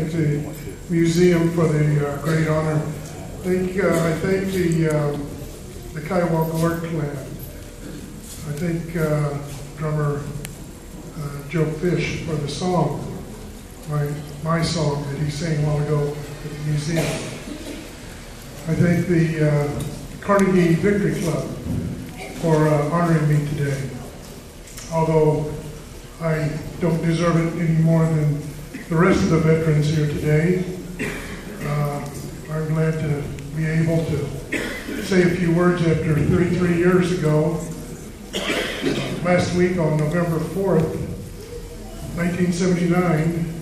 thank the museum for the great honor. I thank the Kiowa Gourd clan. I thank drummer Joe Fish for the song, my song that he sang a while ago at the museum. I thank the Carnegie Victory Club for honoring me today. Although I don't deserve it any more than the rest of the veterans here today, I'm glad to be able to say a few words after 33 years ago. Last week on November 4th, 1979,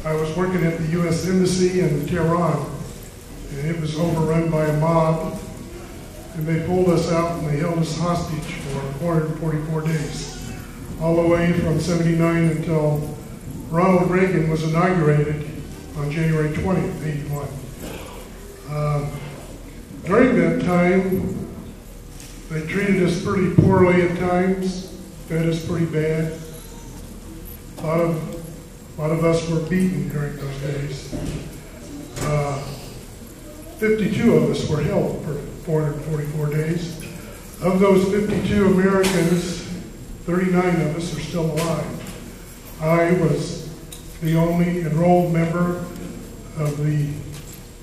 I was working at the U.S. Embassy in Tehran, and it was overrun by a mob, and they pulled us out and they held us hostage for 444 days, all the way from 79 until Ronald Reagan was inaugurated on January 20th, 81. During that time, they treated us pretty poorly at times, fed us pretty bad. A lot of us were beaten during those days. 52 of us were held for 444 days. Of those 52 Americans, 39 of us are still alive. I was the only enrolled member of the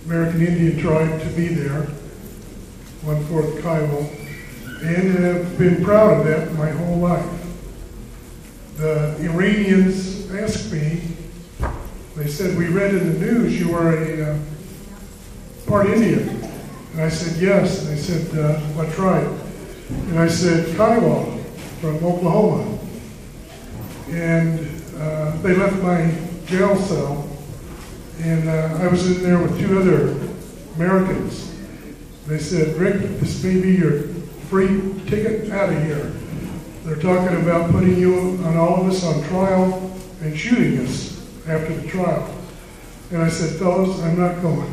American Indian tribe to be there, 1/4 Kiowa, and have been proud of that my whole life. The Iranians asked me, they said, "We read in the news you were a part Indian." And I said, "Yes." And they said, "What tribe?" And I said, "Kiowa, from Oklahoma." And they left my jail cell, and I was in there with 2 other Americans. They said, "Rick, this may be your free ticket out of here. They're talking about putting you and all of us on trial and shooting us after the trial." And I said, "Fellas, I'm not going.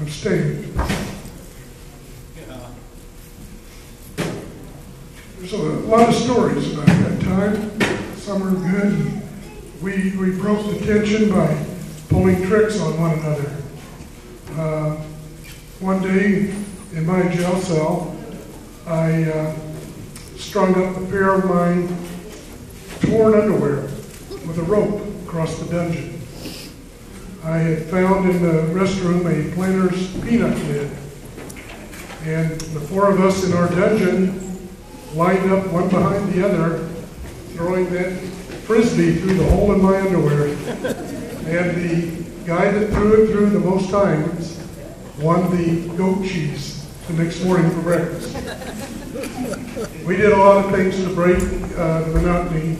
I'm staying." There's a lot of stories about that time. Some are good. We broke the tension by pulling tricks on one another. One day in my jail cell, I strung up a pair of my torn underwear with a rope across the dungeon. I had found in the restroom a Planter's peanut lid, and the 4 of us in our dungeon lined up one behind the other, throwing that frisbee through the hole in my underwear. And the guy that threw it through the most times won the goat cheese the next morning for breakfast. We did a lot of things to break the monotony,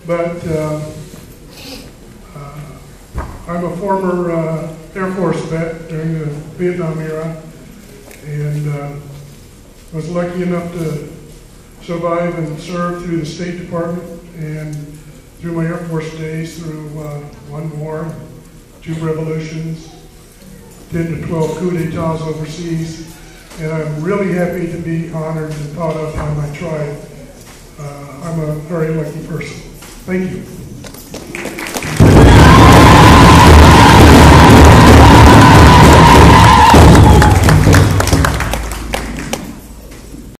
but I'm a former Air Force vet during the Vietnam era, and was lucky enough to survive and serve through the State Department and through my Air Force days, through 1 war, 2 revolutions, 10 to 12 coups d'etats overseas, and I'm really happy to be honored and thought of by my tribe. I'm a very lucky person. Thank you.